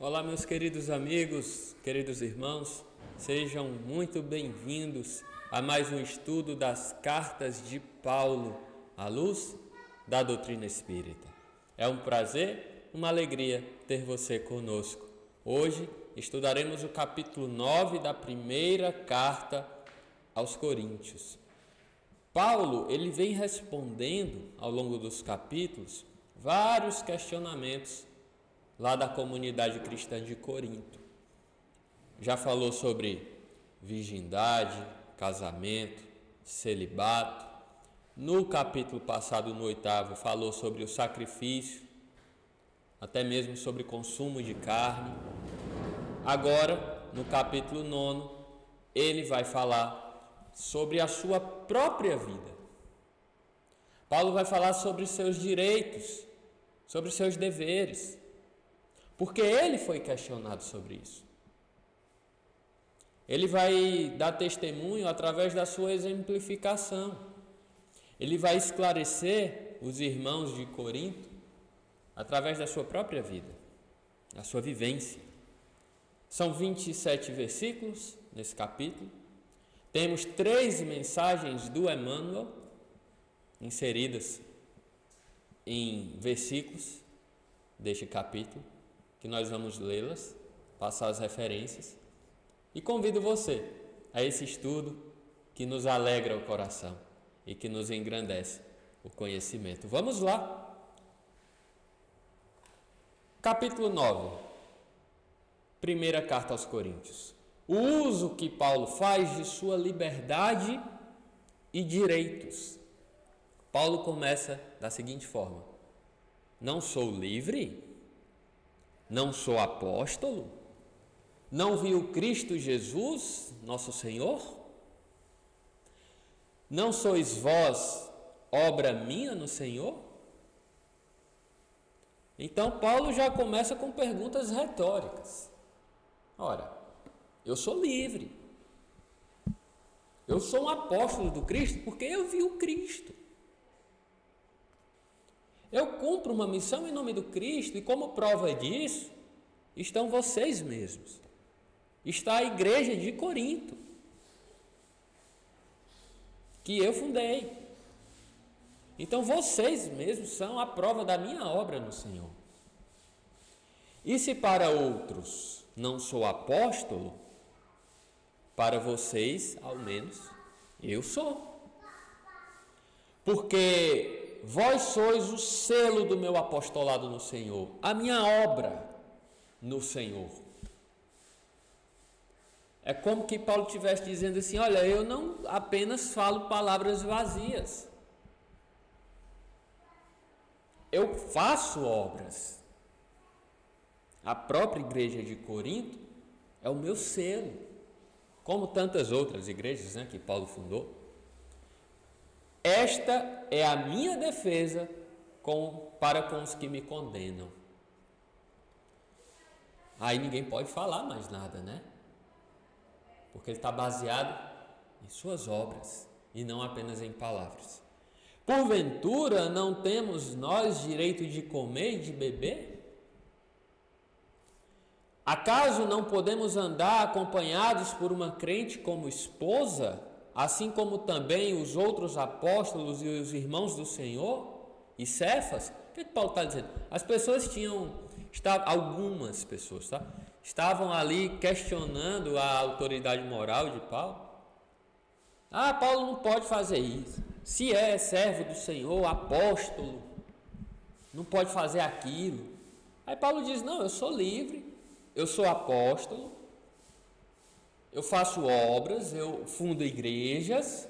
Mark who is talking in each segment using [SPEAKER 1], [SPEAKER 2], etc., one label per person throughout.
[SPEAKER 1] Olá, meus queridos amigos, queridos irmãos, sejam muito bem-vindos a mais um estudo das cartas de Paulo, à luz da doutrina espírita. É um prazer, uma alegria ter você conosco. Hoje estudaremos o capítulo 9 da primeira carta aos Coríntios. Paulo, ele vem respondendo ao longo dos capítulos vários questionamentos lá da comunidade cristã de Corinto. Já falou sobre virgindade, casamento, celibato. No capítulo passado, no 8º, falou sobre o sacrifício, até mesmo sobre consumo de carne. Agora, no capítulo 9, ele vai falar sobre a sua própria vida. Paulo vai falar sobre seus direitos, sobre seus deveres, porque ele foi questionado sobre isso. Ele vai dar testemunho através da sua exemplificação. Ele vai esclarecer os irmãos de Corinto através da sua própria vida, da sua vivência. São 27 versículos nesse capítulo. Temos 3 mensagens do Emmanuel inseridas em versículos deste capítulo, que nós vamos lê-las, passar as referências, e convido você a esse estudo que nos alegra o coração e que nos engrandece o conhecimento. Vamos lá. Capítulo 9, primeira carta aos Coríntios. O uso que Paulo faz de sua liberdade e direitos. Paulo começa da seguinte forma: não sou livre? Não sou apóstolo? Não viu Cristo Jesus, nosso Senhor? Não sois vós obra minha no Senhor? Então Paulo já começa com perguntas retóricas. Ora, eu sou livre. Eu sou um apóstolo do Cristo porque eu vi o Cristo. Eu cumpro uma missão em nome do Cristo e como prova disso estão vocês mesmos. Está a igreja de Corinto, que eu fundei. Então vocês mesmos são a prova da minha obra no Senhor. E se para outros não sou apóstolo, para vocês, ao menos, eu sou. Porque vós sois o selo do meu apostolado no Senhor, a minha obra no Senhor. É como que Paulo estivesse dizendo assim: olha, eu não apenas falo palavras vazias, eu faço obras. A própria igreja de Corinto é o meu selo, como tantas outras igrejas, que Paulo fundou. Esta é a minha defesa para com os que me condenam. Aí ninguém pode falar mais nada, Porque ele está baseado em suas obras e não apenas em palavras. Porventura não temos nós direito de comer e de beber? Acaso não podemos andar acompanhados por uma crente como esposa, assim como também os outros apóstolos e os irmãos do Senhor e Cefas? O que Paulo está dizendo? As pessoas algumas pessoas, estavam ali questionando a autoridade moral de Paulo. Paulo não pode fazer isso. Se é servo do Senhor, apóstolo, não pode fazer aquilo. Aí Paulo diz: não, eu sou livre, eu sou apóstolo, eu faço obras, eu fundo igrejas.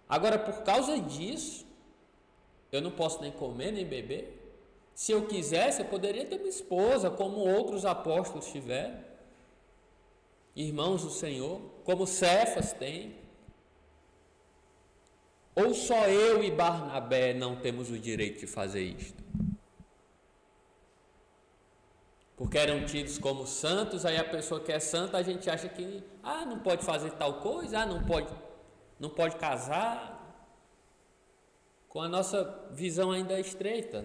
[SPEAKER 1] Agora, por causa disso, eu não posso nem comer nem beber. Se eu quisesse, eu poderia ter uma esposa, como outros apóstolos tiveram, irmãos do Senhor, como Cefas tem. Ou só eu e Barnabé não temos o direito de fazer isto? Porque eram tidos como santos, aí a pessoa que é santa, a gente acha que não pode fazer tal coisa, não pode casar. Com a nossa visão ainda estreita,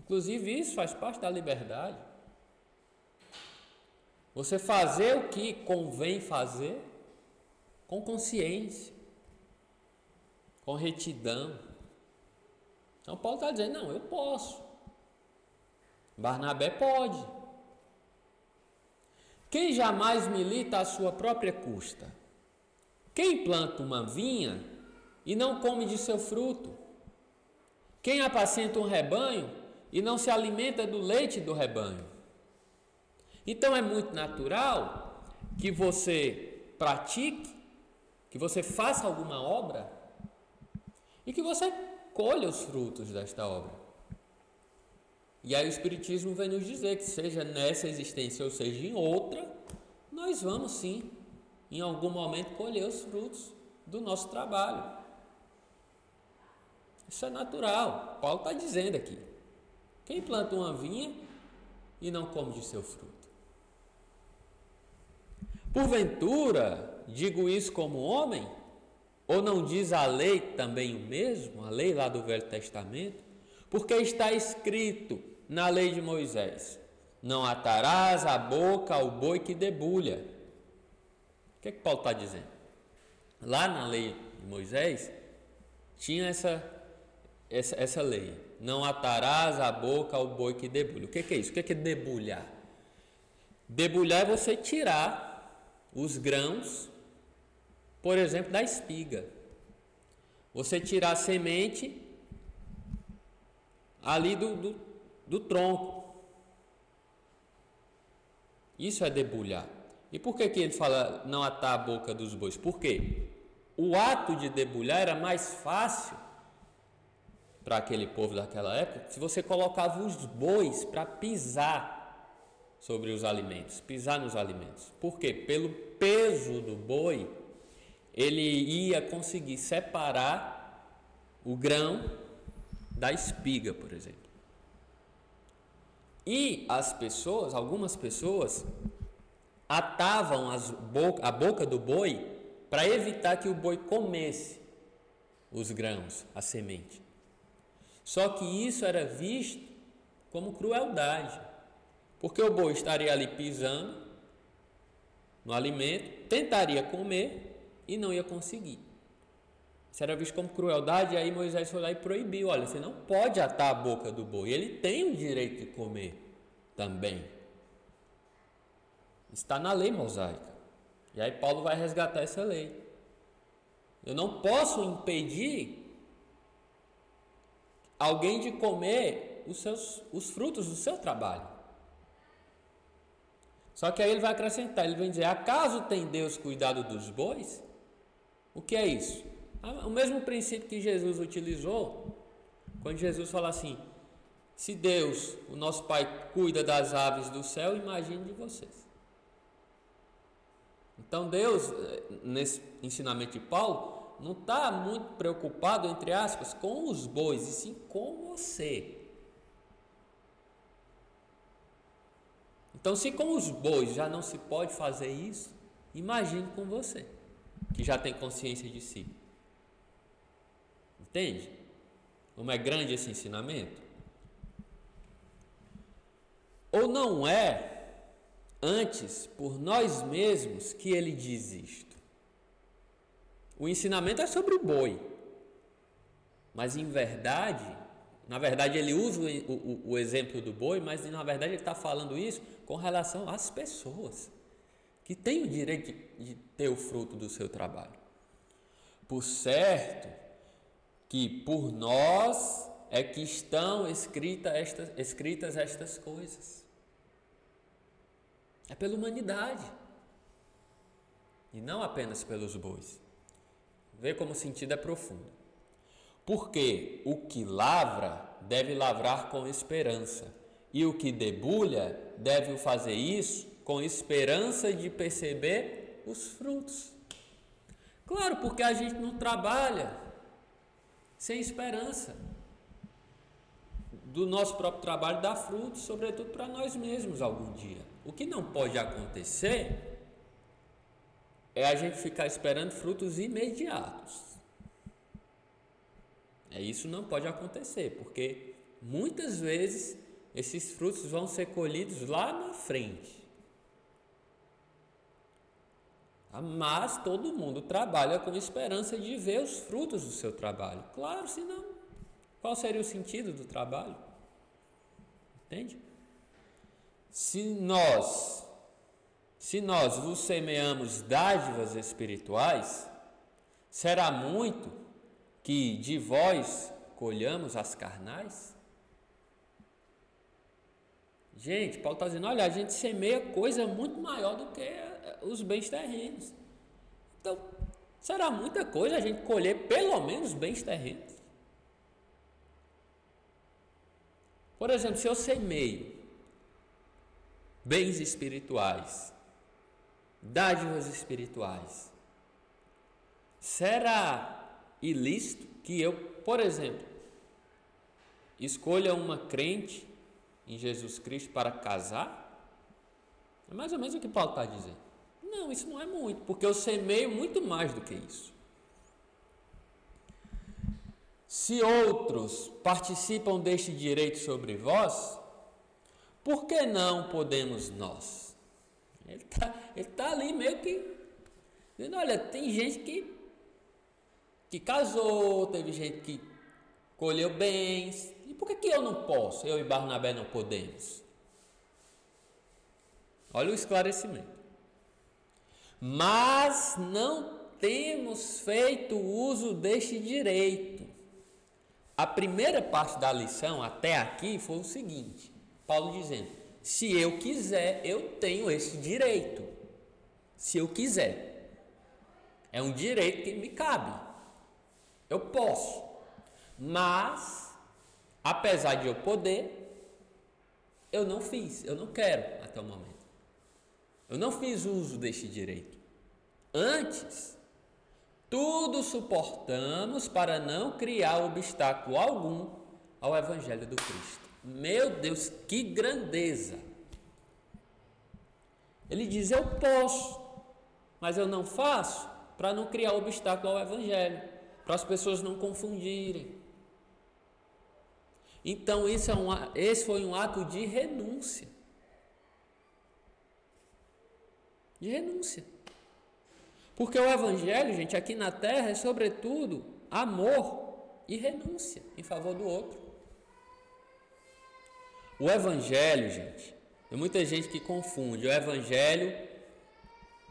[SPEAKER 1] Inclusive, isso faz parte da liberdade. Você fazer o que convém fazer com consciência, com retidão. Então, Paulo está dizendo, não, eu posso. Barnabé pode. Quem jamais milita à sua própria custa? Quem planta uma vinha e não come de seu fruto? Quem apacenta um rebanho e não se alimenta do leite do rebanho? Então é muito natural que você pratique, que você faça alguma obra e que você colha os frutos desta obra. E aí o Espiritismo vem nos dizer que seja nessa existência ou seja em outra, nós vamos sim, em algum momento, colher os frutos do nosso trabalho. Isso é natural. Paulo está dizendo aqui. Quem planta uma vinha e não come de seu fruto? Porventura, digo isso como homem? Ou não diz a lei também o mesmo? A lei lá do Velho Testamento? Porque está escrito na lei de Moisés: não atarás a boca ao boi que debulha. O que é que Paulo está dizendo? Lá na lei de Moisés tinha essa lei: não atarás a boca ao boi que debulha. O que é isso? O que é debulhar? Debulhar é você tirar os grãos, por exemplo, da espiga. Você tirar a semente ali do tronco. Isso é debulhar. E por que ele fala não atar a boca dos bois? Por quê? O ato de debulhar era mais fácil para aquele povo daquela época se você colocava os bois para pisar sobre os alimentos, pisar nos alimentos. Por quê? Pelo peso do boi, ele ia conseguir separar o grão da espiga, por exemplo. E as pessoas, algumas pessoas, atavam a boca do boi para evitar que o boi comesse os grãos, a semente. Só que isso era visto como crueldade, porque o boi estaria ali pisando no alimento, tentaria comer e não ia conseguir. Isso era visto como crueldade, e aí Moisés foi lá e proibiu: olha, você não pode atar a boca do boi, ele tem o direito de comer também. Está na lei mosaica. E aí Paulo vai resgatar essa lei. Eu não posso impedir alguém de comer os frutos do seu trabalho. Só que aí ele vai acrescentar, ele vai dizer: acaso tem Deus cuidado dos bois? O que é isso? O mesmo princípio que Jesus utilizou quando Jesus fala assim: se Deus, o nosso Pai, cuida das aves do céu, imagine de vocês. Então Deus, nesse ensinamento de Paulo, não está muito preocupado, entre aspas, com os bois, e sim com você. Então, se com os bois já não se pode fazer isso, imagine com você, que já tem consciência de si. Entende? Como é grande esse ensinamento? Ou não é antes por nós mesmos que ele diz isto? O ensinamento é sobre o boi, mas na verdade ele usa o exemplo do boi, mas na verdade ele está falando isso com relação às pessoas que têm o direito de ter o fruto do seu trabalho. Por certo que por nós é que estão escritas estas coisas. É pela humanidade e não apenas pelos bois. Vê como o sentido é profundo. Porque o que lavra deve lavrar com esperança, e o que debulha deve fazer isso com esperança de perceber os frutos. Claro, porque a gente não trabalha sem esperança do nosso próprio trabalho dar frutos, sobretudo para nós mesmos algum dia. O que não pode acontecer é a gente ficar esperando frutos imediatos. Isso não pode acontecer, porque muitas vezes esses frutos vão ser colhidos lá na frente. Mas todo mundo trabalha com esperança de ver os frutos do seu trabalho. Claro, senão, qual seria o sentido do trabalho? Entende? Se nós vos semeamos dádivas espirituais, será muito que de vós colhamos as carnais? Gente, Paulo está dizendo, olha, a gente semeia coisa muito maior do que os bens terrenos. Então, será muita coisa a gente colher pelo menos bens terrenos? Por exemplo, se eu semeio bens espirituais, dádivas espirituais, será ilícito que eu, por exemplo, escolha uma crente em Jesus Cristo para casar? É mais ou menos o que Paulo está dizendo. Não, isso não é muito, porque eu semeio muito mais do que isso. Se outros participam deste direito sobre vós, por que não podemos nós? Ele tá ali meio que dizendo, olha, tem gente que casou, teve gente que colheu bens, e por que eu não posso? Eu e Barnabé não podemos? Olha o esclarecimento. Mas não temos feito uso deste direito. A primeira parte da lição até aqui foi o seguinte, Paulo dizendo, se eu quiser, eu tenho esse direito. Se eu quiser. É um direito que me cabe. Eu posso. Mas, apesar de eu poder, eu não fiz, eu não quero até o momento. Eu não fiz uso deste direito. Antes, tudo suportamos para não criar obstáculo algum ao Evangelho do Cristo. Meu Deus, que grandeza! Ele diz, eu posso, mas eu não faço para não criar obstáculo ao Evangelho, para as pessoas não confundirem. Então, esse foi um ato de renúncia. De renúncia. Porque o Evangelho, gente, aqui na terra é sobretudo amor e renúncia em favor do outro. O Evangelho, gente, tem muita gente que confunde o Evangelho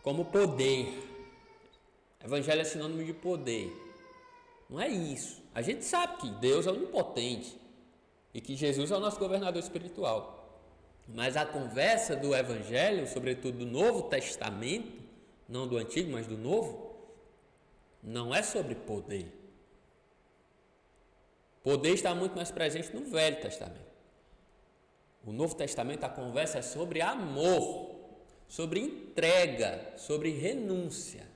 [SPEAKER 1] como poder. Evangelho é sinônimo de poder. Não é isso. A gente sabe que Deus é onipotente e que Jesus é o nosso governador espiritual. Mas a conversa do Evangelho, sobretudo do Novo Testamento, não do Antigo, mas do Novo, não é sobre poder. Poder está muito mais presente no Velho Testamento. O Novo Testamento, a conversa é sobre amor, sobre entrega, sobre renúncia.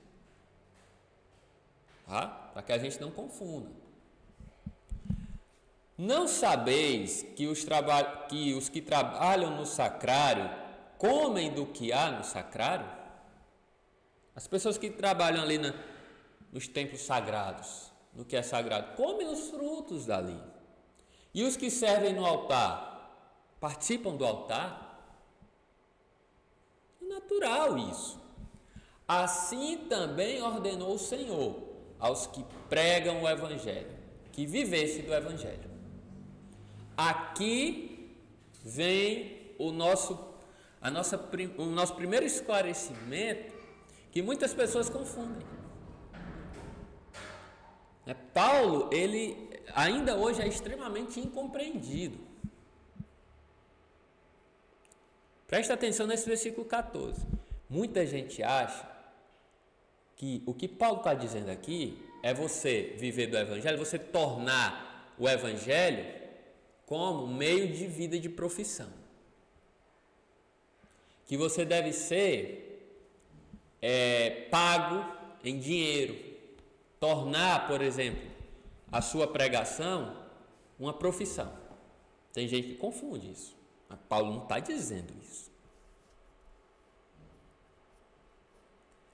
[SPEAKER 1] Tá? Para que a gente não confunda. Não sabeis que os que trabalham no sacrário comem do que há no sacrário? As pessoas que trabalham ali nos templos sagrados, no que é sagrado, comem os frutos dali. E os que servem no altar, participam do altar? É natural isso. Assim também ordenou o Senhor aos que pregam o Evangelho, que vivesse do Evangelho. Aqui vem o nosso primeiro esclarecimento que muitas pessoas confundem. Paulo, ele ainda hoje é extremamente incompreendido. Presta atenção nesse versículo 14. Muita gente acha que o que Paulo está dizendo aqui é você viver do Evangelho, você tornar o Evangelho como meio de vida de profissão. Que você deve ser pago em dinheiro. Tornar, por exemplo, a sua pregação uma profissão. Tem gente que confunde isso. Mas Paulo não está dizendo isso.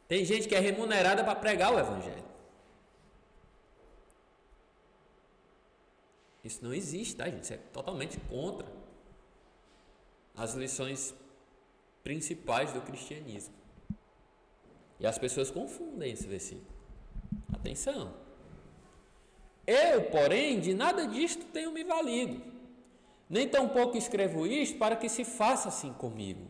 [SPEAKER 1] Tem gente que é remunerada para pregar o Evangelho. Isso não existe, tá, gente? Isso é totalmente contra as lições principais do cristianismo. E as pessoas confundem esse versículo. Atenção. Eu, porém, de nada disto tenho me valido, nem tampouco escrevo isto para que se faça assim comigo.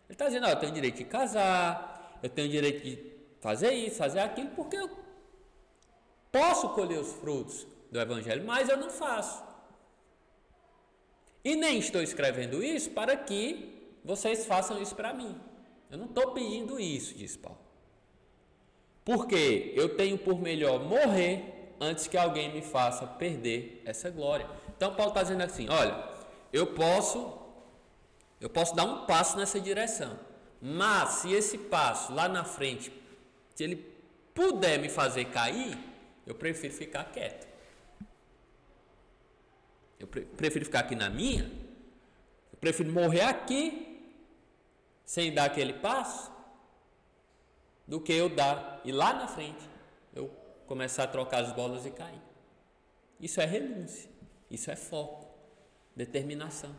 [SPEAKER 1] Ele está dizendo, eu tenho direito de casar, eu tenho direito de fazer isso, fazer aquilo, porque eu posso colher os frutos do Evangelho, mas eu não faço. E nem estou escrevendo isso para que vocês façam isso para mim. Eu não estou pedindo isso, diz Paulo. Porque eu tenho por melhor morrer antes que alguém me faça perder essa glória. Então Paulo está dizendo assim, olha, eu posso dar um passo nessa direção, mas se esse passo lá na frente, se ele puder me fazer cair, eu prefiro ficar quieto. Eu prefiro ficar aqui na minha, eu prefiro morrer aqui, sem dar aquele passo, do que eu dar, e lá na frente, eu começar a trocar as bolas e cair. Isso é renúncia, isso é foco, determinação.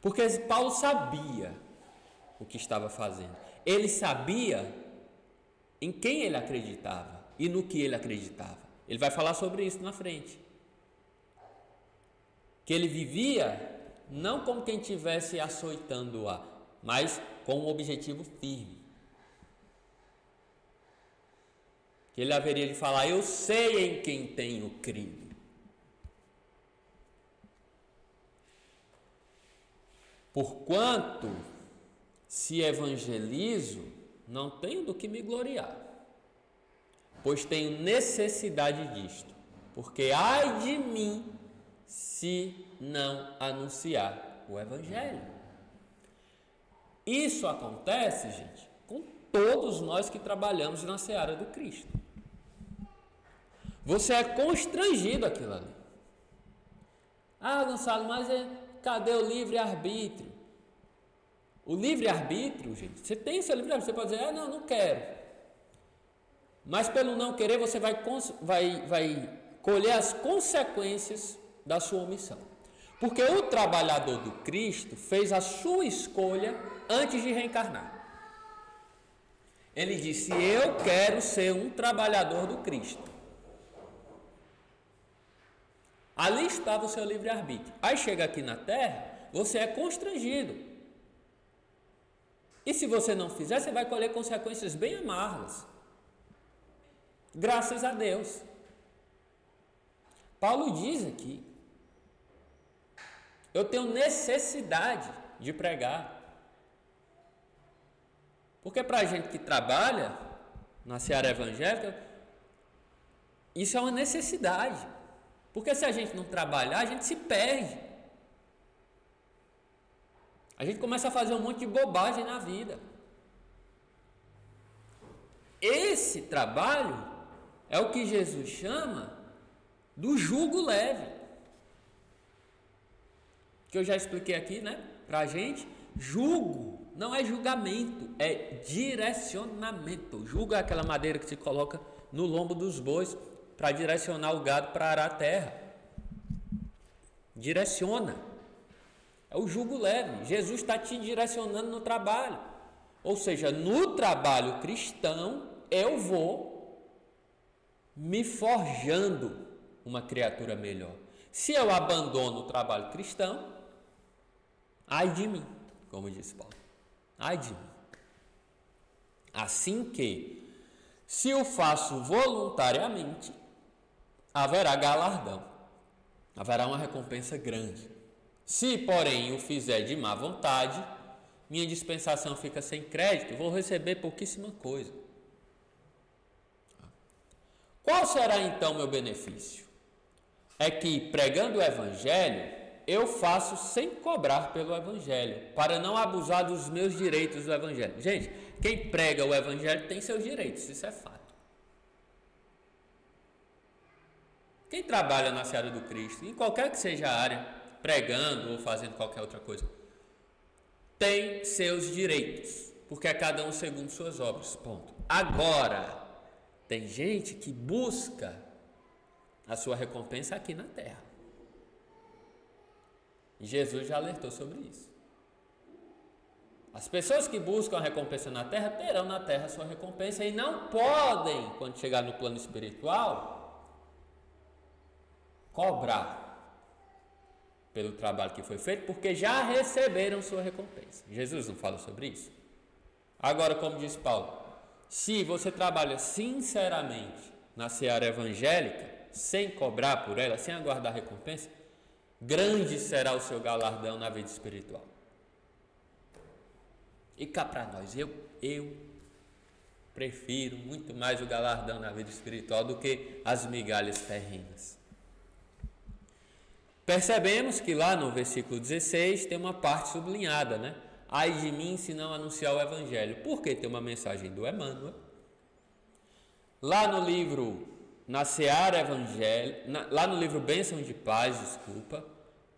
[SPEAKER 1] Porque Paulo sabia o que estava fazendo. Ele sabia em quem ele acreditava e no que ele acreditava. Ele vai falar sobre isso na frente. Que ele vivia não como quem estivesse açoitando-a, mas com um objetivo firme. Que ele haveria de falar, eu sei em quem tenho crido. Porquanto, se evangelizo, não tenho do que me gloriar, pois tenho necessidade disto, porque ai de mim se não anunciar o Evangelho. Isso acontece, gente, com todos nós que trabalhamos na seara do Cristo. Você é constrangido aquilo ali. Ah, Gonçalo, mas cadê o livre-arbítrio? O livre-arbítrio, gente, você tem seu livre-arbítrio, você pode dizer, não quero. Mas pelo não querer, você vai colher as consequências da sua omissão. Porque o trabalhador do Cristo fez a sua escolha antes de reencarnar. Ele disse, eu quero ser um trabalhador do Cristo. Ali estava o seu livre-arbítrio. Aí chega aqui na Terra, você é constrangido. E se você não fizer, você vai colher consequências bem amargas. Graças a Deus. Paulo diz aqui, eu tenho necessidade de pregar. Porque para a gente que trabalha na seara evangélica, isso é uma necessidade. Porque se a gente não trabalhar, a gente se perde. A gente começa a fazer um monte de bobagem na vida. Esse trabalho é o que Jesus chama do jugo leve. Que eu já expliquei aqui, né? Pra gente, jugo não é julgamento, é direcionamento. Jugo é aquela madeira que se coloca no lombo dos bois para direcionar o gado para arar a terra. Direciona. É o jugo leve. Jesus está te direcionando no trabalho. Ou seja, no trabalho cristão, eu vou me forjando uma criatura melhor. Se eu abandono o trabalho cristão, ai de mim, como disse Paulo. Ai de mim. Assim que, se o faço voluntariamente, haverá galardão. Haverá uma recompensa grande. Se, porém, o fizer de má vontade, minha dispensação fica sem crédito, vou receber pouquíssima coisa. Qual será então meu benefício? É que, pregando o Evangelho, eu faço sem cobrar pelo Evangelho, para não abusar dos meus direitos do Evangelho. Gente, quem prega o Evangelho tem seus direitos, isso é fato. Quem trabalha na seara do Cristo, em qualquer que seja a área, pregando ou fazendo qualquer outra coisa, tem seus direitos, porque é cada um segundo suas obras, ponto. Agora, tem gente que busca a sua recompensa aqui na terra. E Jesus já alertou sobre isso. As pessoas que buscam a recompensa na terra terão na terra a sua recompensa e não podem, quando chegar no plano espiritual, cobrar pelo trabalho que foi feito, porque já receberam sua recompensa. Jesus não fala sobre isso? Agora, como diz Paulo, se você trabalha sinceramente na seara evangélica, sem cobrar por ela, sem aguardar recompensa, grande será o seu galardão na vida espiritual. E cá para nós, eu prefiro muito mais o galardão na vida espiritual do que as migalhas terrenas. Percebemos que lá no versículo 16 tem uma parte sublinhada, né? Ai de mim se não anunciar o evangelho. Por que tem uma mensagem do Emmanuel? Lá no livro Na Seara Evangélica, lá no livro Bênção de Paz,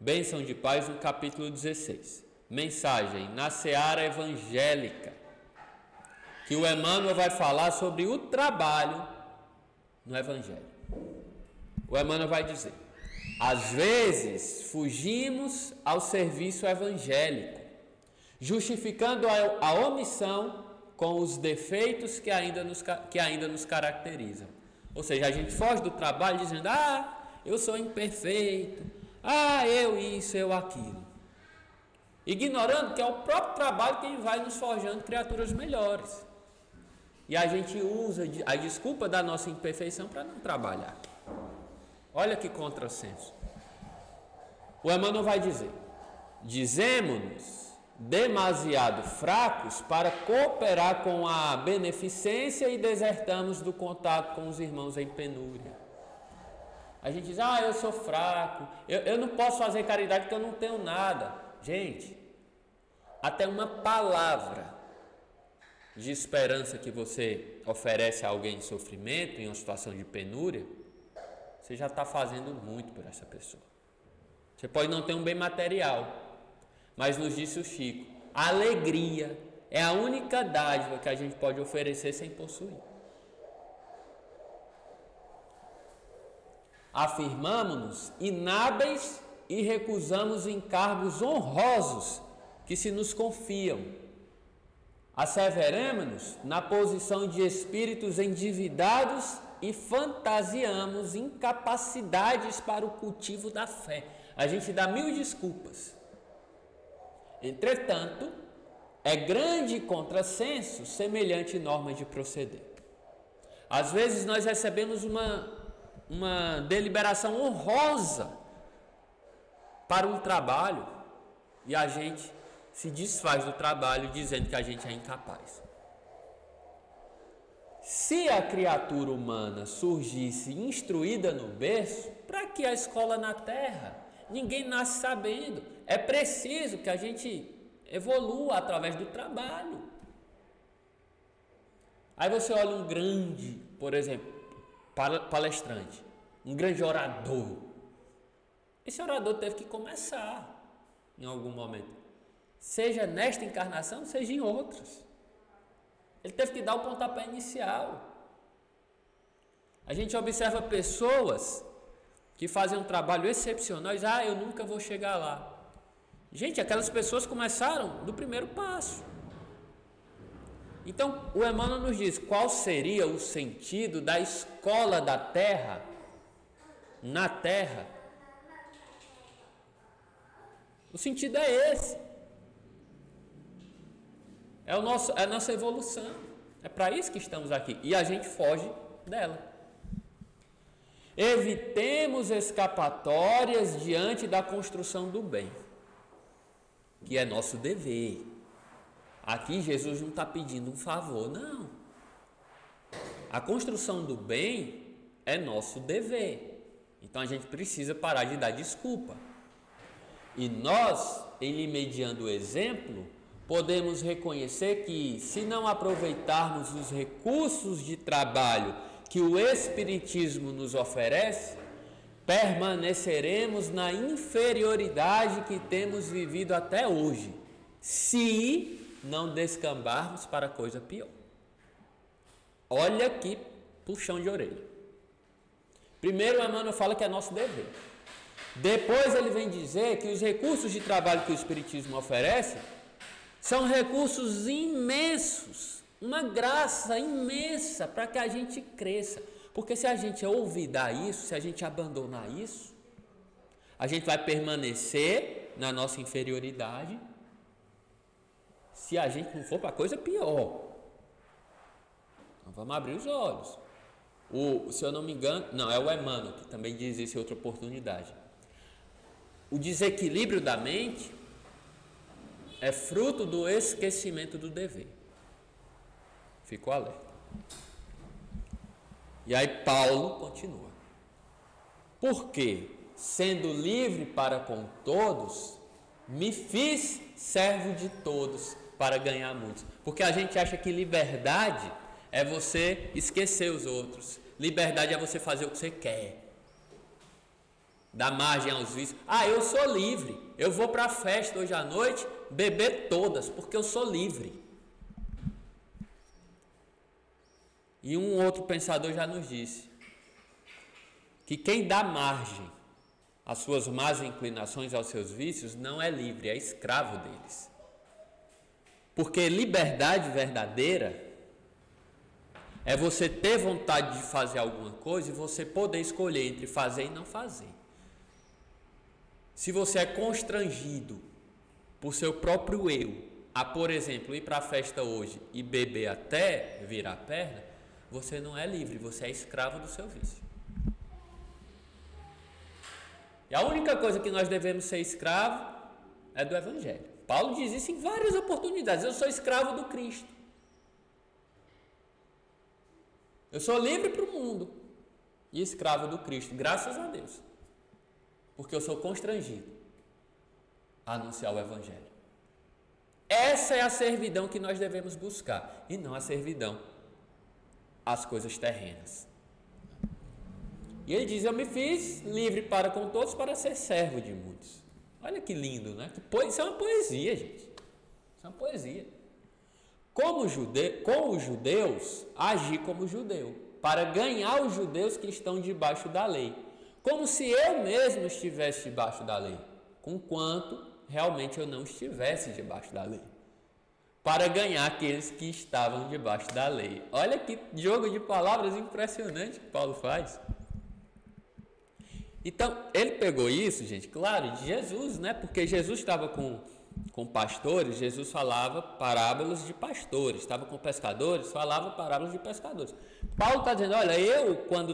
[SPEAKER 1] Bênção de Paz, no capítulo 16. Mensagem na Seara Evangélica, que o Emmanuel vai falar sobre o trabalho no evangelho. O Emmanuel vai dizer: às vezes fugimos ao serviço evangélico, justificando a omissão com os defeitos que ainda nos caracterizam. Ou seja, a gente foge do trabalho dizendo: eu sou imperfeito, eu isso, eu aquilo. Ignorando que é o próprio trabalho que vai nos forjando criaturas melhores. E a gente usa a desculpa da nossa imperfeição para não trabalhar. Olha que contrassenso. O Emmanuel vai dizer: dizemos-nos demasiado fracos para cooperar com a beneficência e desertamos do contato com os irmãos em penúria. A gente diz: eu sou fraco, eu não posso fazer caridade porque eu não tenho nada. Gente, até uma palavra de esperança que você oferece a alguém em sofrimento, em uma situação de penúria, você já está fazendo muito por essa pessoa. Você pode não ter um bem material, mas nos disse o Chico, a alegria é a única dádiva que a gente pode oferecer sem possuir. Afirmamo-nos inábeis e recusamos encargos honrosos que se nos confiam. Asseveramo-nos na posição de espíritos endividados e fantasiamos incapacidades para o cultivo da fé. A gente dá 1000 desculpas. Entretanto, é grande contrassenso semelhante norma de proceder. Às vezes nós recebemos uma deliberação honrosa para um trabalho e a gente se desfaz do trabalho dizendo que a gente é incapaz. Se a criatura humana surgisse instruída no berço, para que a escola na terra? Ninguém nasce sabendo. É preciso que a gente evolua através do trabalho. Aí você olha um grande, por exemplo, palestrante, um grande orador. Esse orador teve que começar em algum momento, seja nesta encarnação, seja em outras. Ele teve que dar o pontapé inicial. A gente observa pessoas que fazem um trabalho excepcional e dizem: eu nunca vou chegar lá. Gente, aquelas pessoas começaram do primeiro passo. Então, o Emmanuel nos diz qual seria o sentido da escola da terra, na terra. O sentido é esse. É a nossa evolução. É para isso que estamos aqui. E a gente foge dela. Evitemos escapatórias diante da construção do bem, que é nosso dever. Aqui Jesus não está pedindo um favor, não. A construção do bem é nosso dever. Então a gente precisa parar de dar desculpa. E nós, em lhe mediando o exemplo, podemos reconhecer que, se não aproveitarmos os recursos de trabalho que o Espiritismo nos oferece, permaneceremos na inferioridade que temos vivido até hoje, se não descambarmos para coisa pior. Olha que puxão de orelha. Primeiro, o Emmanuel fala que é nosso dever. Depois ele vem dizer que os recursos de trabalho que o Espiritismo oferece são recursos imensos, uma graça imensa para que a gente cresça. Porque se a gente olvidar isso, se a gente abandonar isso, a gente vai permanecer na nossa inferioridade, se a gente não for para coisa pior. Então vamos abrir os olhos. Se eu não me engano, não, é o Emmanuel que também diz isso em outra oportunidade. O desequilíbrio da mente é fruto do esquecimento do dever. Ficou alerta. E aí Paulo continua. Porque, sendo livre para com todos, me fiz servo de todos para ganhar muitos. Porque a gente acha que liberdade é você esquecer os outros. Liberdade é você fazer o que você quer. Dar margem aos vícios. Eu sou livre. Eu vou para a festa hoje à noite beber todas, porque eu sou livre. E um outro pensador já nos disse que quem dá margem às suas más inclinações, aos seus vícios, não é livre, é escravo deles. Porque liberdade verdadeira é você ter vontade de fazer alguma coisa e você poder escolher entre fazer e não fazer. Se você é constrangido por seu próprio eu a, por exemplo, ir para a festa hoje e beber até virar a perna, você não é livre, você é escravo do seu vício. E a única coisa que nós devemos ser escravo é do Evangelho. Paulo diz isso em várias oportunidades. Eu sou escravo do Cristo. Eu sou livre para o mundo e escravo do Cristo, graças a Deus. Porque eu sou constrangido a anunciar o Evangelho. Essa é a servidão que nós devemos buscar, e não a servidão às coisas terrenas. E ele diz, eu me fiz livre para com todos para ser servo de muitos. Olha que lindo, né? Isso é uma poesia, gente. Isso é uma poesia. Com os judeus, agir como judeu, para ganhar os judeus que estão debaixo da lei. Como se eu mesmo estivesse debaixo da lei, conquanto realmente eu não estivesse debaixo da lei. Para ganhar aqueles que estavam debaixo da lei. Olha que jogo de palavras impressionante que Paulo faz. Então, ele pegou isso, gente, claro, de Jesus, né? Porque Jesus estava com pastores, Jesus falava parábolas de pastores, estava com pescadores, falava parábolas de pescadores. Paulo está dizendo, olha, eu quando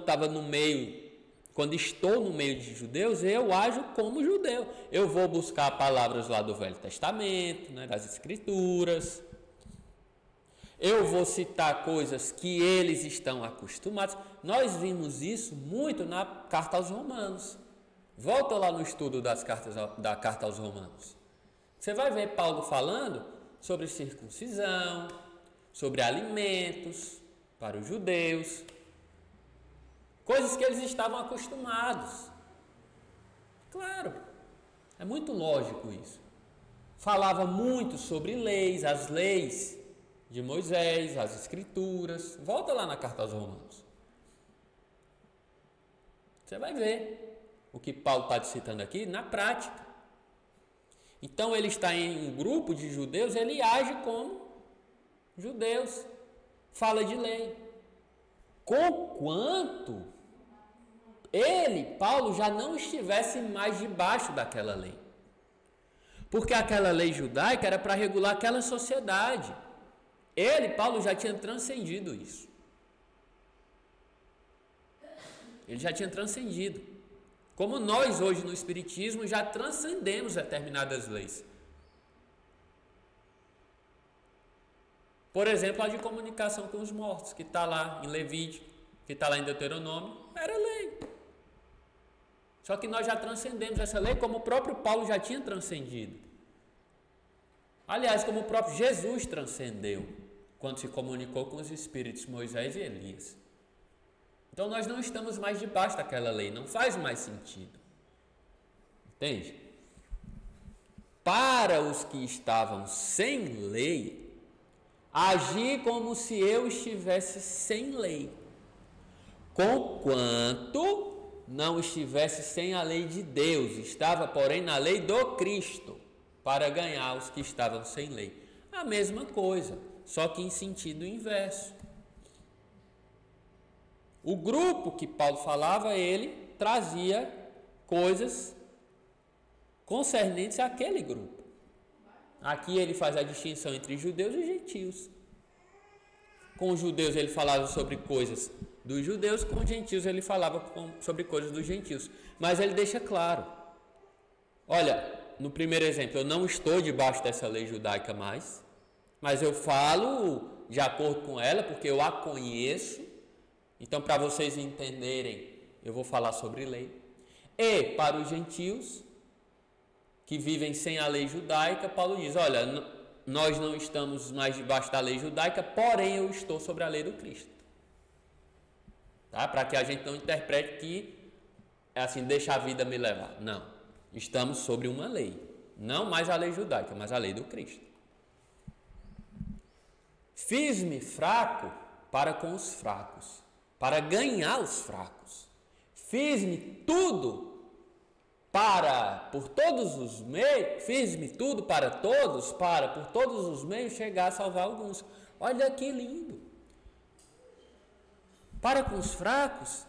[SPEAKER 1] estou no meio de judeus, eu ajo como judeu. Eu vou buscar palavras lá do Velho Testamento, né, das Escrituras. Eu vou citar coisas que eles estão acostumados. Nós vimos isso muito na Carta aos Romanos. Volta lá no estudo da Carta aos Romanos. Você vai ver Paulo falando sobre circuncisão, sobre alimentos para os judeus, coisas que eles estavam acostumados. Claro, é muito lógico isso. Falava muito sobre leis, as leis de Moisés, as Escrituras. Volta lá na Carta aos Romanos. Você vai ver o que Paulo está citando aqui na prática. Então ele está em um grupo de judeus, ele age como judeus, fala de lei. Conquanto Paulo, já não estivesse mais debaixo daquela lei. Porque aquela lei judaica era para regular aquela sociedade. Paulo, já tinha transcendido isso. Ele já tinha transcendido. Como nós hoje no Espiritismo já transcendemos determinadas leis. Por exemplo, a de comunicação com os mortos, que está lá em Levítico, que está lá em Deuteronômio, era lei. Só que nós já transcendemos essa lei, como o próprio Paulo já tinha transcendido. Aliás, como o próprio Jesus transcendeu, quando se comunicou com os espíritos Moisés e Elias. Então nós não estamos mais debaixo daquela lei, não faz mais sentido. Entende? Para os que estavam sem lei, agir como se eu estivesse sem lei, conquanto não estivesse sem a lei de Deus, estava, porém, na lei do Cristo, para ganhar os que estavam sem lei. A mesma coisa, só que em sentido inverso. O grupo que Paulo falava, ele trazia coisas concernentes àquele grupo. Aqui ele faz a distinção entre judeus e gentios. Com os judeus ele falava sobre coisas dos judeus, com os gentios ele falava sobre coisas dos gentios. Mas ele deixa claro, olha, no primeiro exemplo, eu não estou debaixo dessa lei judaica mais, mas eu falo de acordo com ela, porque eu a conheço. Então, para vocês entenderem, eu vou falar sobre lei. E para os gentios que vivem sem a lei judaica, Paulo diz, olha, nós não estamos mais debaixo da lei judaica, porém eu estou sobre a lei do Cristo. Tá? Para que a gente não interprete que é assim, deixa a vida me levar. Não, estamos sobre uma lei, não mais a lei judaica, mas a lei do Cristo. Fiz-me fraco para com os fracos, para ganhar os fracos. Fiz-me tudo por todos os meios, fiz-me tudo para todos, por todos os meios chegar a salvar alguns. Olha que lindo. Para com os fracos,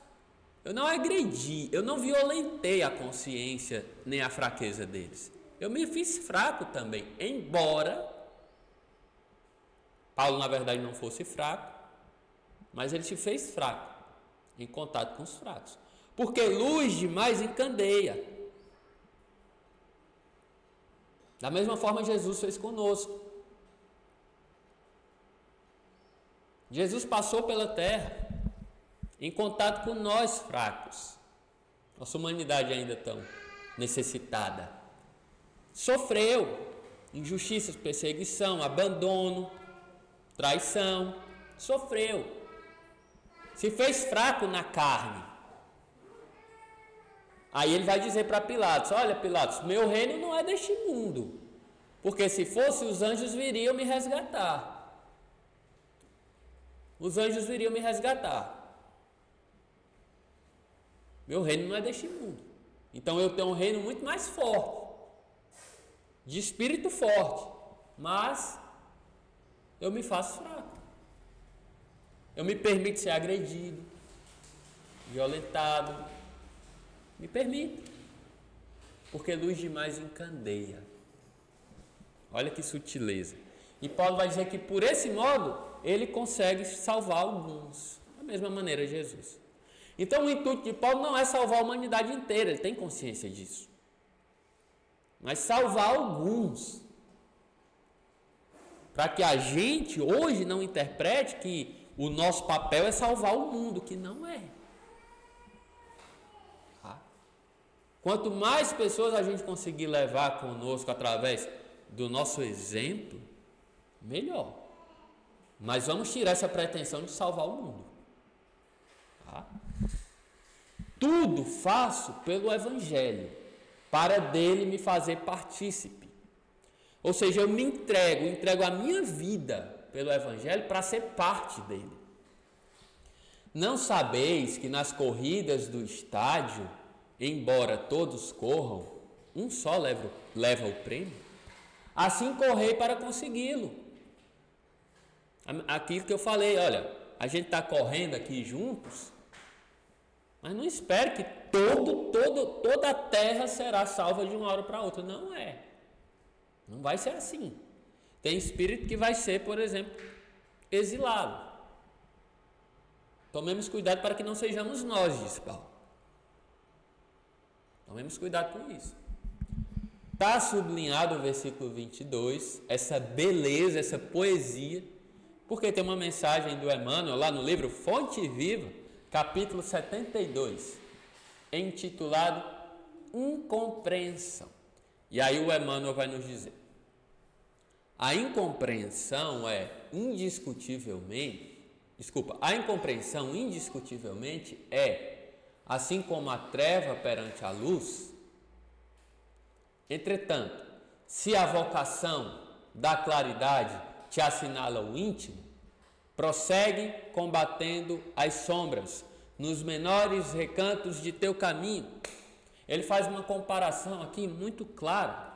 [SPEAKER 1] eu não agredi, eu não violentei a consciência nem a fraqueza deles. Eu me fiz fraco também, embora Paulo, na verdade, não fosse fraco, mas ele se fez fraco em contato com os fracos. Porque luz demais encandeia. Da mesma forma, Jesus fez conosco. Jesus passou pela terra em contato com nós fracos. Nossa humanidade ainda tão necessitada. Sofreu injustiças, perseguição, abandono, traição, sofreu, se fez fraco na carne. Aí ele vai dizer para Pilatos, olha Pilatos, meu reino não é deste mundo, porque se fosse os anjos viriam me resgatar, os anjos viriam me resgatar, meu reino não é deste mundo, então eu tenho um reino muito mais forte, de espírito forte, mas eu me faço fraco. Eu me permito ser agredido, violentado. Me permito. Porque luz demais encandeia. Olha que sutileza. E Paulo vai dizer que por esse modo ele consegue salvar alguns. Da mesma maneira Jesus. Então o intuito de Paulo não é salvar a humanidade inteira. Ele tem consciência disso. Mas salvar alguns. Para que a gente hoje não interprete que o nosso papel é salvar o mundo, que não é. Tá? Quanto mais pessoas a gente conseguir levar conosco através do nosso exemplo, melhor. Mas vamos tirar essa pretensão de salvar o mundo. Tá? Tudo faço pelo Evangelho, para dele me fazer partícipe. Ou seja, eu me entrego a minha vida pelo Evangelho para ser parte dele. Não sabeis que nas corridas do estádio, embora todos corram, um só leva o prêmio? Assim correi para consegui-lo. Aquilo que eu falei, olha, a gente está correndo aqui juntos, mas não espere que toda a terra será salva de uma hora para outra. Não é. Não vai ser assim. Tem espírito que vai ser, por exemplo, exilado. Tomemos cuidado para que não sejamos nós, diz Paulo. Tomemos cuidado com isso. Está sublinhado o versículo 22, essa beleza, essa poesia, porque tem uma mensagem do Emmanuel lá no livro Fonte Viva, capítulo 72, intitulado Incompreensão. E aí o Emmanuel vai nos dizer: a incompreensão indiscutivelmente é, assim como a treva perante a luz. Entretanto, se a vocação da claridade te assinala o íntimo, prossegue combatendo as sombras, nos menores recantos de teu caminho. Ele faz uma comparação aqui muito clara.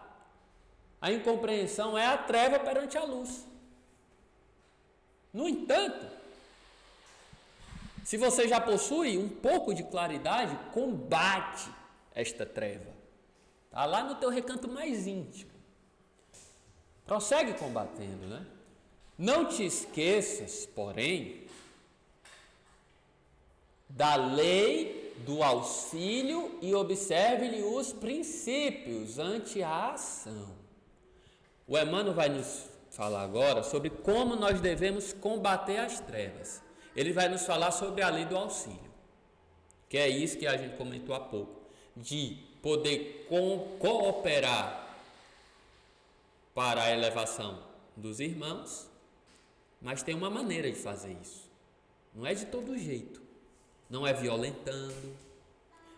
[SPEAKER 1] A incompreensão é a treva perante a luz. No entanto, se você já possui um pouco de claridade, combate esta treva. Está lá no teu recanto mais íntimo. Prossegue combatendo, né? Não te esqueças, porém, da lei do auxílio e observe-lhe os princípios ante a ação. O Emmanuel vai nos falar agora sobre como nós devemos combater as trevas. Ele vai nos falar sobre a lei do auxílio, que é isso que a gente comentou há pouco, de poder cooperar para a elevação dos irmãos, mas tem uma maneira de fazer isso. Não é de todo jeito. Não é violentando,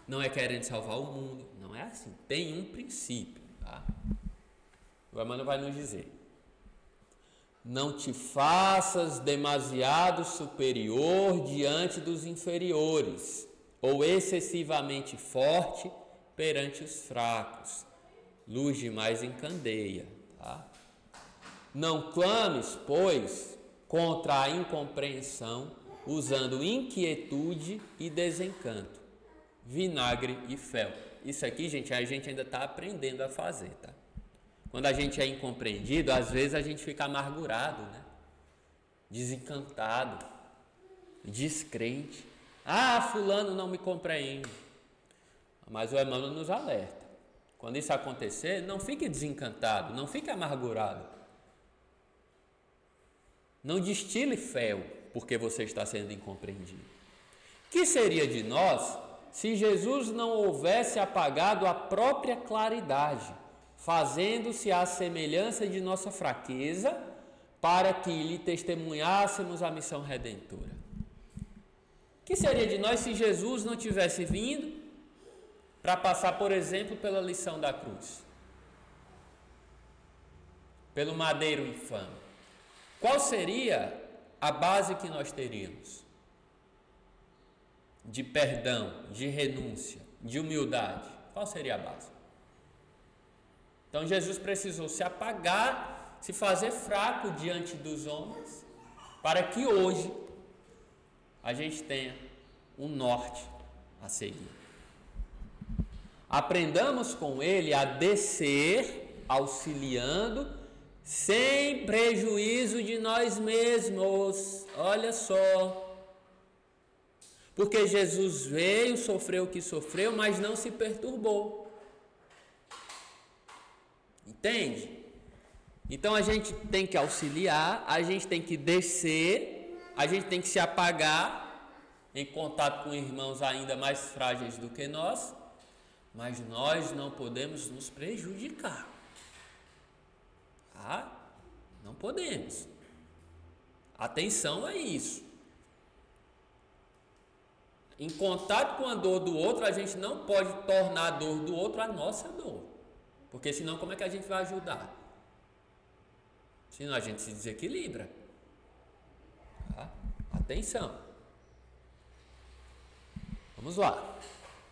[SPEAKER 1] não é querendo salvar o mundo, não é assim. Tem um princípio, tá? O Emmanuel vai nos dizer: não te faças demasiado superior diante dos inferiores, ou excessivamente forte perante os fracos. Luz demais encandeia, tá? Não clames, pois, contra a incompreensão, usando inquietude e desencanto, vinagre e fel. Isso aqui, gente, a gente ainda está aprendendo a fazer, tá? Quando a gente é incompreendido, às vezes a gente fica amargurado, né? Desencantado, descrente. Ah, fulano não me compreende. Mas o Emmanuel nos alerta. Quando isso acontecer, não fique desencantado, não fique amargurado. Não destile fel, porque você está sendo incompreendido. Que seria de nós se Jesus não houvesse apagado a própria claridade, fazendo-se à semelhança de nossa fraqueza, para que lhe testemunhássemos a missão redentora? Que seria de nós se Jesus não tivesse vindo para passar, por exemplo, pela lição da cruz, pelo madeiro infame? Qual seria a base que nós teríamos? De perdão, de renúncia, de humildade. Qual seria a base? Então Jesus precisou se apagar, se fazer fraco diante dos homens, para que hoje a gente tenha um norte a seguir. Aprendamos com ele a descer, auxiliando, sem prejuízo de nós mesmos. Olha só. Porque Jesus veio, sofreu o que sofreu, mas não se perturbou. Entende? Então a gente tem que auxiliar, a gente tem que descer, a gente tem que se apagar em contato com irmãos ainda mais frágeis do que nós, mas nós não podemos nos prejudicar. Tá? Não podemos. Atenção a isso. Em contato com a dor do outro, a gente não pode tornar a dor do outro a nossa dor. Porque senão como é que a gente vai ajudar? Senão a gente se desequilibra. Tá? Atenção. Vamos lá.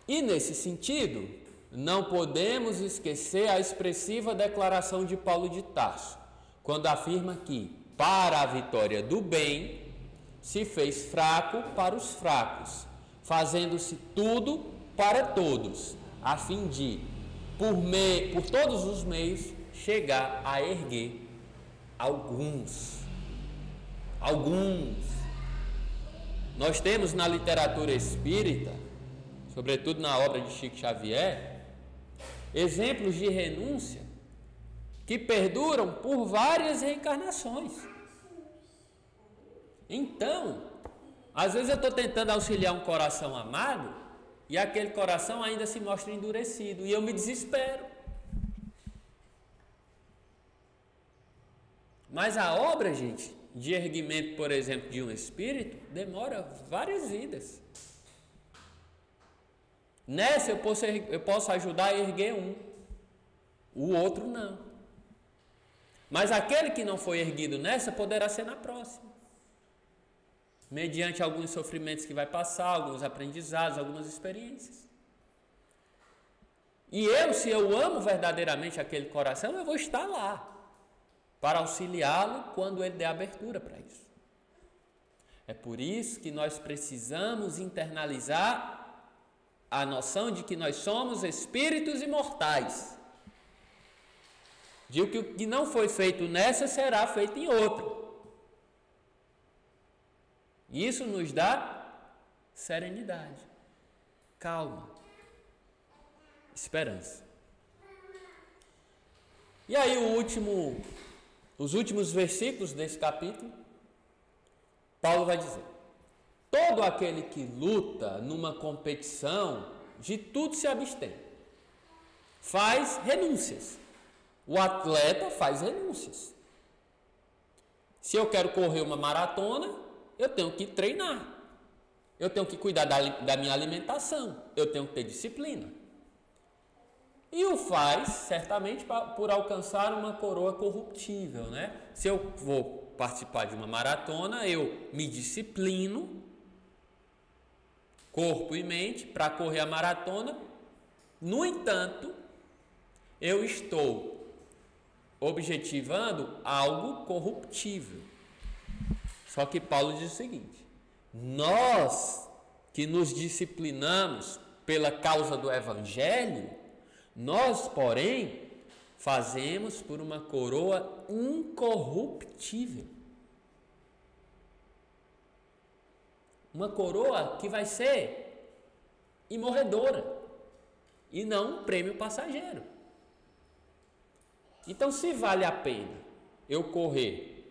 [SPEAKER 1] E nesse sentido, não podemos esquecer a expressiva declaração de Paulo de Tarso, quando afirma que, para a vitória do bem, se fez fraco para os fracos, fazendo-se tudo para todos, a fim de, por todos os meios, chegar a erguer alguns. Nós temos na literatura espírita, sobretudo na obra de Chico Xavier, exemplos de renúncia que perduram por várias reencarnações. Então, às vezes eu estou tentando auxiliar um coração amado e aquele coração ainda se mostra endurecido e eu me desespero. Mas a obra, gente, de erguimento, por exemplo, de um espírito, demora várias vidas. Nessa eu posso ajudar a erguer um, o outro não. Mas aquele que não foi erguido nessa poderá ser na próxima. mediante alguns sofrimentos que vai passar, alguns aprendizados, algumas experiências. E se eu amo verdadeiramente aquele coração, eu vou estar lá para auxiliá-lo quando ele der abertura para isso. É por isso que nós precisamos internalizar a noção de que nós somos espíritos imortais. De que o que não foi feito nessa será feito em outro. Isso nos dá serenidade, calma, esperança. E aí os últimos versículos desse capítulo, Paulo vai dizer: todo aquele que luta numa competição, de tudo se abstém, faz renúncias. O atleta faz renúncias. Se eu quero correr uma maratona, eu tenho que treinar. Eu tenho que cuidar da minha alimentação. Eu tenho que ter disciplina. E o faz, certamente, por alcançar uma coroa corruptível, né? Se eu vou participar de uma maratona, eu me disciplino, corpo e mente, para correr a maratona. No entanto, eu estou objetivando algo corruptível. Só que Paulo diz o seguinte: nós que nos disciplinamos pela causa do Evangelho, nós, porém, fazemos por uma coroa incorruptível. Uma coroa que vai ser imorredora e não um prêmio passageiro. Então, se vale a pena eu correr,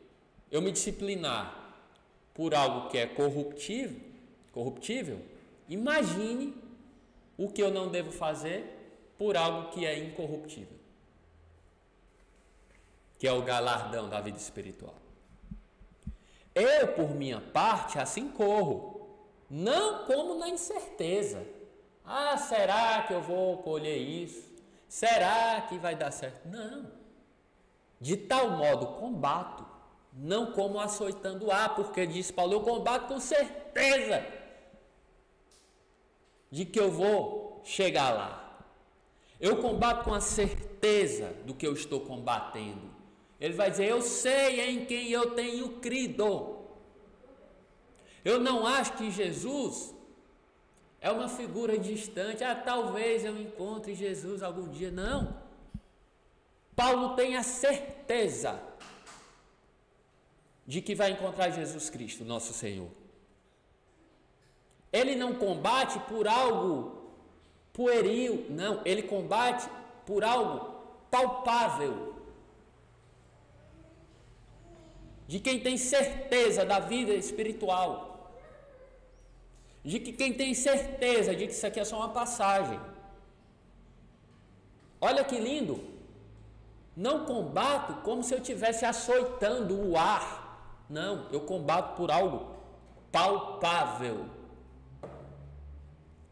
[SPEAKER 1] eu me disciplinar por algo que é corruptível, imagine o que eu não devo fazer por algo que é incorruptível, que é o galardão da vida espiritual. Eu, por minha parte, assim corro, não como na incerteza. Será que eu vou colher isso? Será que vai dar certo? Não. De tal modo combato, não como açoitando porque diz Paulo, eu combato com certeza de que eu vou chegar lá. Eu combato com a certeza do que eu estou combatendo. Ele vai dizer, eu sei em quem eu tenho crido. Eu não acho que Jesus é uma figura distante. Talvez eu encontre Jesus algum dia. Não. Paulo tem a certeza de que vai encontrar Jesus Cristo, nosso Senhor. Ele não combate por algo pueril, não. Ele combate por algo palpável. De quem tem certeza da vida espiritual. De que quem tem certeza de que isso aqui é só uma passagem. Olha que lindo. Não combato como se eu estivesse açoitando o ar. Não, eu combato por algo palpável.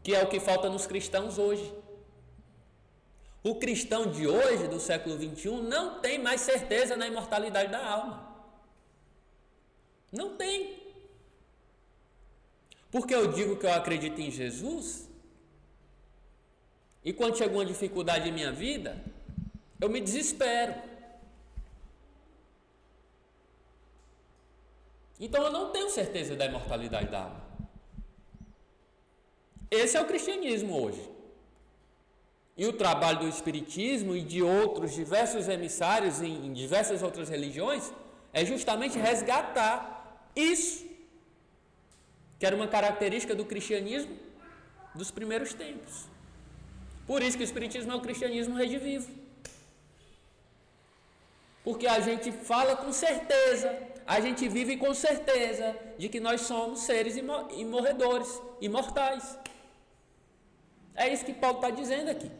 [SPEAKER 1] Que é o que falta nos cristãos hoje. O cristão de hoje, do século XXI, não tem mais certeza na imortalidade da alma. Não tem. Porque eu digo que eu acredito em Jesus, e quando chega uma dificuldade em minha vida, eu me desespero. Então eu não tenho certeza da imortalidade da alma. Esse é o cristianismo hoje. E o trabalho do espiritismo e de outros diversos emissários em diversas outras religiões é justamente resgatar isso, que era uma característica do cristianismo dos primeiros tempos. Por isso que o espiritismo é o cristianismo redivivo. Porque a gente fala com certeza, a gente vive com certeza de que nós somos seres imorredores, imortais. É isso que Paulo está dizendo aqui.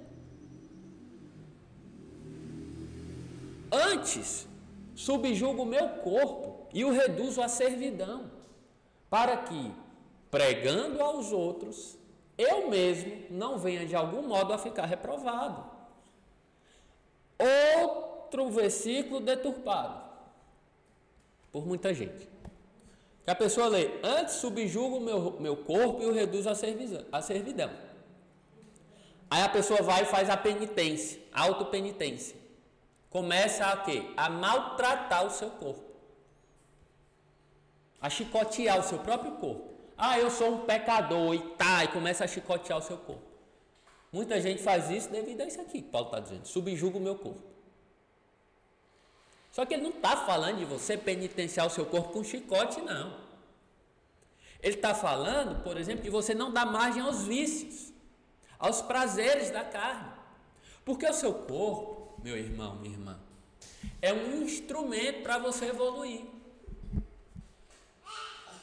[SPEAKER 1] Antes, subjugo o meu corpo e o reduzo à servidão, para que, pregando aos outros, eu mesmo não venha de algum modo a ficar reprovado. Outro versículo deturpado por muita gente. Que a pessoa lê, antes subjugo o meu corpo e o reduzo à servidão. Aí a pessoa vai e faz a penitência, a autopenitência. Começa a quê? A maltratar o seu corpo. A chicotear o seu próprio corpo. Ah, eu sou um pecador e começa a chicotear o seu corpo. Muita gente faz isso devido a isso aqui que Paulo está dizendo, subjuga o meu corpo. Só que ele não está falando de você penitenciar o seu corpo com chicote, não. Ele está falando, por exemplo, de você não dar margem aos vícios, aos prazeres da carne. Porque o seu corpo, meu irmão, minha irmã, é um instrumento para você evoluir.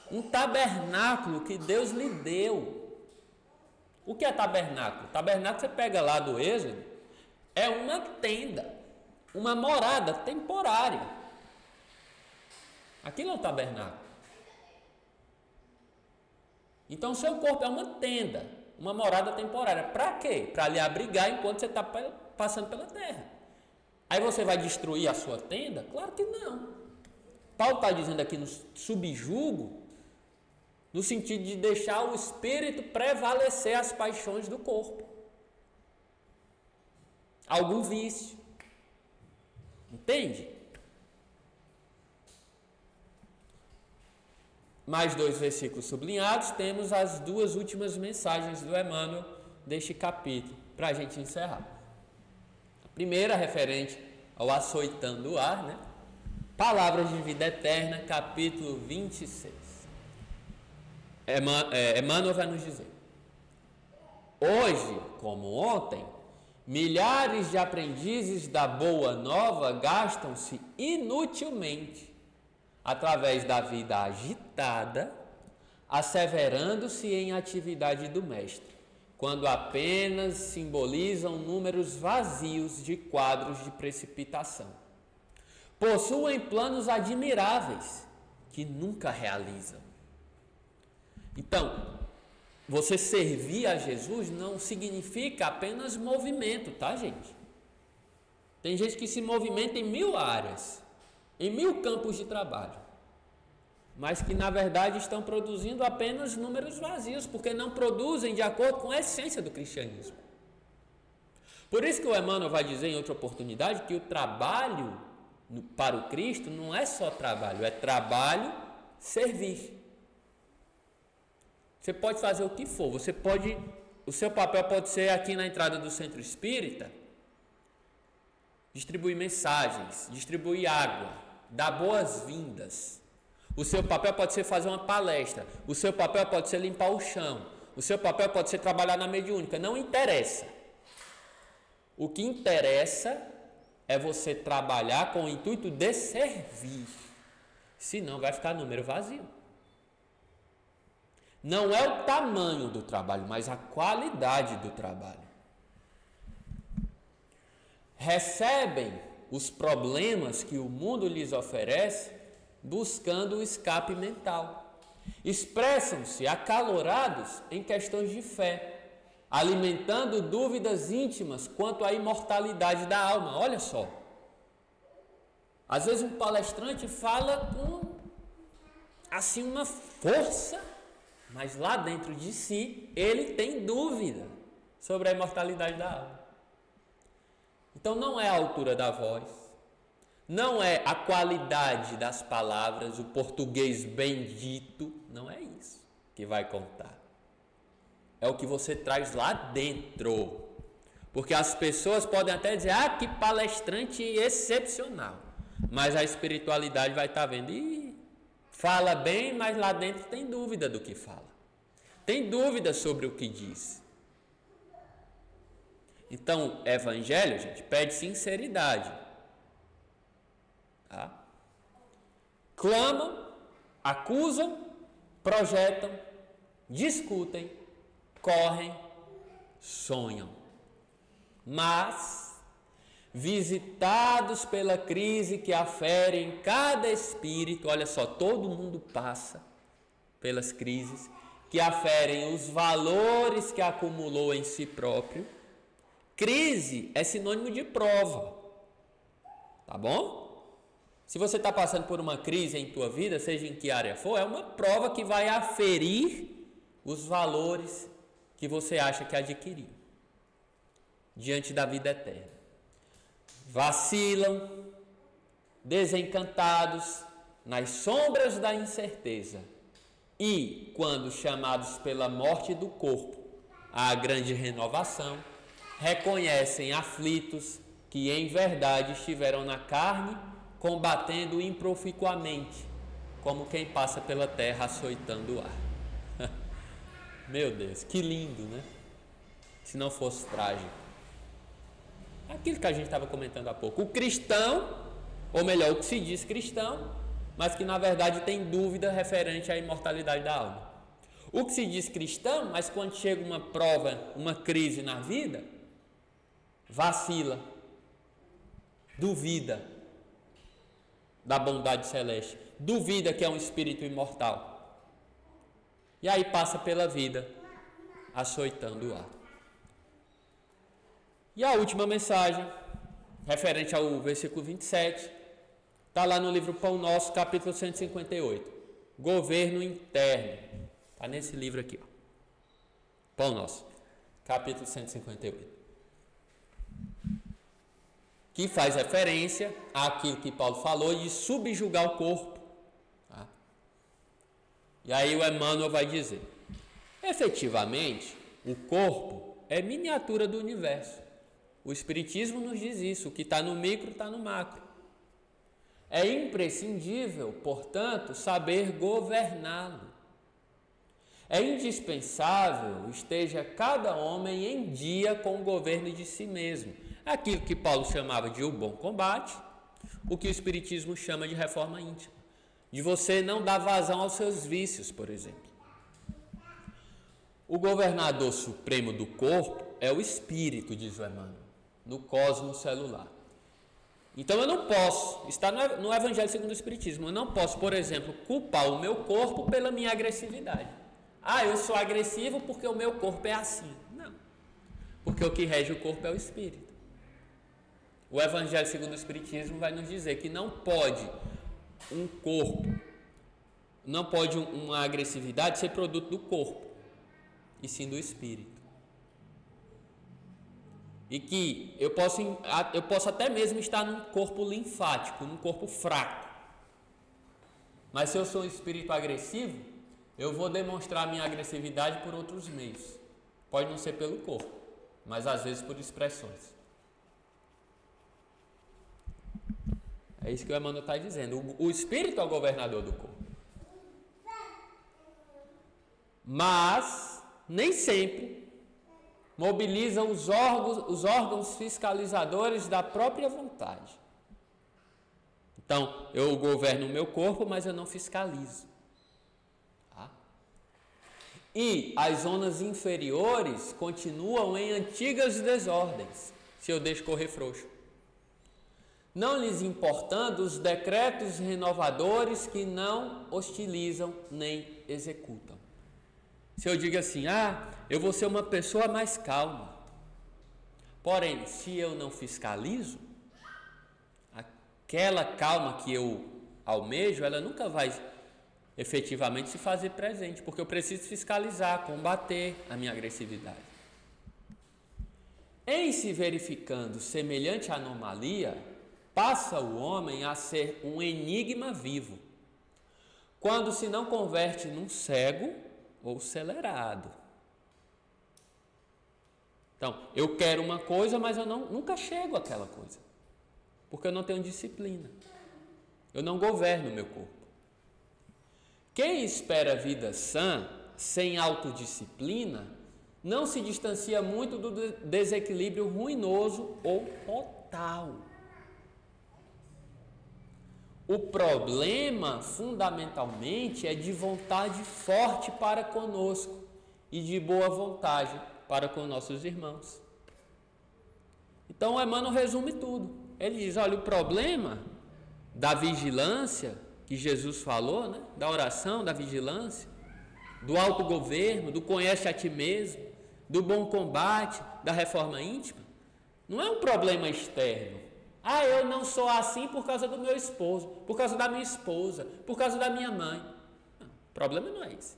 [SPEAKER 1] Um tabernáculo que Deus lhe deu. O que é tabernáculo? Tabernáculo, você pega lá do Êxodo, é uma tenda, uma morada temporária. Aquilo é um tabernáculo. Então o seu corpo é uma tenda, uma morada temporária. Para quê? Para lhe abrigar enquanto você está passando pela terra. Aí você vai destruir a sua tenda? Claro que não. Paulo está dizendo aqui no subjugo, no sentido de deixar o espírito prevalecer as paixões do corpo. Algum vício. Entende? Mais 2 versículos sublinhados, temos as 2 últimas mensagens do Emmanuel deste capítulo, para a gente encerrar. A primeira, referente ao açoitando o ar, né? Palavras de Vida Eterna, capítulo 26. Emmanuel vai nos dizer: hoje, como ontem, milhares de aprendizes da Boa Nova gastam-se inutilmente através da vida agitada, asseverando-se em atividade do Mestre, quando apenas simbolizam números vazios de quadros de precipitação. Possuem planos admiráveis que nunca realizam. Então, você servir a Jesus não significa apenas movimento, tá, gente? Tem gente que se movimenta em 1000 áreas, em 1000 campos de trabalho, mas que na verdade estão produzindo apenas números vazios, porque não produzem de acordo com a essência do cristianismo. Por isso que o Emmanuel vai dizer em outra oportunidade que o trabalho para o Cristo não é só trabalho, é trabalho, servir. Você pode fazer o que for, o seu papel pode ser aqui na entrada do centro espírita, distribuir mensagens, distribuir água, dar boas-vindas. O seu papel pode ser fazer uma palestra, o seu papel pode ser limpar o chão, o seu papel pode ser trabalhar na mediúnica, não interessa. O que interessa é você trabalhar com o intuito de servir, senão vai ficar número vazio. Não é o tamanho do trabalho, mas a qualidade do trabalho. Recebem os problemas que o mundo lhes oferece buscando o escape mental. Expressam-se acalorados em questões de fé, alimentando dúvidas íntimas quanto à imortalidade da alma. Olha só. Às vezes um palestrante fala com assim uma força, mas lá dentro de si ele tem dúvida sobre a imortalidade da alma. Então não é a altura da voz, não é a qualidade das palavras, o português bem dito, não é isso que vai contar. É o que você traz lá dentro. Porque as pessoas podem até dizer, que palestrante excepcional. Mas a espiritualidade vai estar vendo, fala bem, mas lá dentro tem dúvida do que fala. Tem dúvida sobre o que diz. Então, evangelho, gente, pede sinceridade. Tá? Clamam, acusam, projetam, discutem, correm, sonham. Mas, visitados pela crise que afere em cada espírito, olha só, todo mundo passa pelas crises que aferem os valores que acumulou em si próprio. Crise é sinônimo de prova, tá bom? Se você está passando por uma crise em tua vida, seja em que área for, é uma prova que vai aferir os valores que você acha que adquiriu diante da vida eterna. Vacilam, desencantados, nas sombras da incerteza, e, quando chamados pela morte do corpo à grande renovação, reconhecem aflitos que em verdade estiveram na carne, combatendo improficuamente, como quem passa pela terra açoitando o ar. Meu Deus, que lindo, né? Se não fosse trágico. Aquilo que a gente estava comentando há pouco. O cristão, ou melhor, o que se diz cristão, mas que na verdade tem dúvida referente à imortalidade da alma. O que se diz cristão, mas quando chega uma prova, uma crise na vida, vacila, duvida da bondade celeste, duvida que é um espírito imortal. E aí passa pela vida açoitando o ar. E a última mensagem, referente ao versículo 27, está lá no livro Pão Nosso, capítulo 158. Governo interno. Está nesse livro aqui, ó. Pão Nosso, capítulo 158. Que faz referência àquilo que Paulo falou de subjugar o corpo. Tá? E aí o Emmanuel vai dizer: efetivamente, o corpo é miniatura do universo. O Espiritismo nos diz isso: o que está no micro está no macro. É imprescindível, portanto, saber governá-lo. É indispensável esteja cada homem em dia com o governo de si mesmo. Aquilo que Paulo chamava de o bom combate, o que o Espiritismo chama de reforma íntima. De você não dar vazão aos seus vícios, por exemplo. O governador supremo do corpo é o espírito, diz o Emmanuel, no cosmos celular. Então eu não posso, está no Evangelho segundo o Espiritismo, eu não posso, por exemplo, culpar o meu corpo pela minha agressividade. Ah, eu sou agressivo porque o meu corpo é assim. Não, porque o que rege o corpo é o espírito. O Evangelho segundo o Espiritismo vai nos dizer que não pode um corpo, não pode uma agressividade ser produto do corpo, e sim do espírito. E que eu posso até mesmo estar num corpo linfático, num corpo fraco. Mas se eu sou um espírito agressivo, eu vou demonstrar minha agressividade por outros meios. Pode não ser pelo corpo, mas às vezes por expressões. É isso que o Emmanuel está dizendo. O espírito é o governador do corpo. Mas nem sempre mobiliza os órgãos fiscalizadores da própria vontade. Então, eu governo o meu corpo, mas eu não fiscalizo. Tá? E as zonas inferiores continuam em antigas desordens, se eu deixo correr frouxo. Não lhes importando os decretos renovadores que não hostilizam nem executam. Se eu digo assim, eu vou ser uma pessoa mais calma. Porém, se eu não fiscalizo, aquela calma que eu almejo, ela nunca vai efetivamente se fazer presente, porque eu preciso fiscalizar, combater a minha agressividade. Em se verificando semelhante anomalia, passa o homem a ser um enigma vivo, quando se não converte num cego ou celerado. Então, eu quero uma coisa, mas eu nunca chego àquela coisa, porque eu não tenho disciplina, eu não governo o meu corpo. Quem espera vida sã, sem autodisciplina, não se distancia muito do desequilíbrio ruinoso ou total. O problema, fundamentalmente, é de vontade forte para conosco e de boa vontade para com nossos irmãos. Então, o Emmanuel resume tudo. Ele diz, olha, o problema da vigilância que Jesus falou, né? Da oração, da vigilância, do autogoverno, do conhece a ti mesmo, do bom combate, da reforma íntima, não é um problema externo. Eu não sou assim por causa do meu esposo, por causa da minha esposa, por causa da minha mãe. Não, o problema não é esse.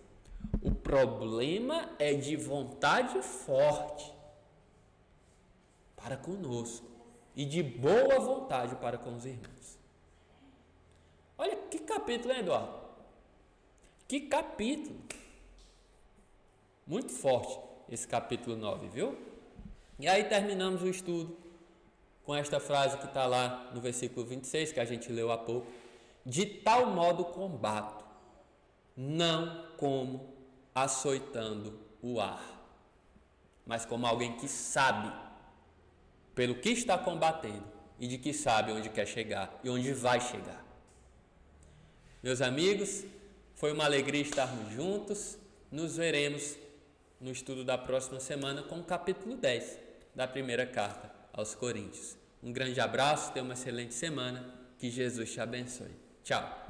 [SPEAKER 1] O problema é de vontade forte para conosco e de boa vontade para com os irmãos. Olha que capítulo, hein, Eduardo? Que capítulo! Muito forte esse capítulo 9, viu? E aí terminamos o estudo com esta frase que está lá no versículo 26, que a gente leu há pouco. De tal modo combato, não como açoitando o ar, mas como alguém que sabe pelo que está combatendo e de que sabe onde quer chegar e onde vai chegar. Meus amigos, foi uma alegria estarmos juntos. Nos veremos no estudo da próxima semana com o capítulo 10 da primeira carta aos Coríntios. Um grande abraço, tenha uma excelente semana, que Jesus te abençoe. Tchau!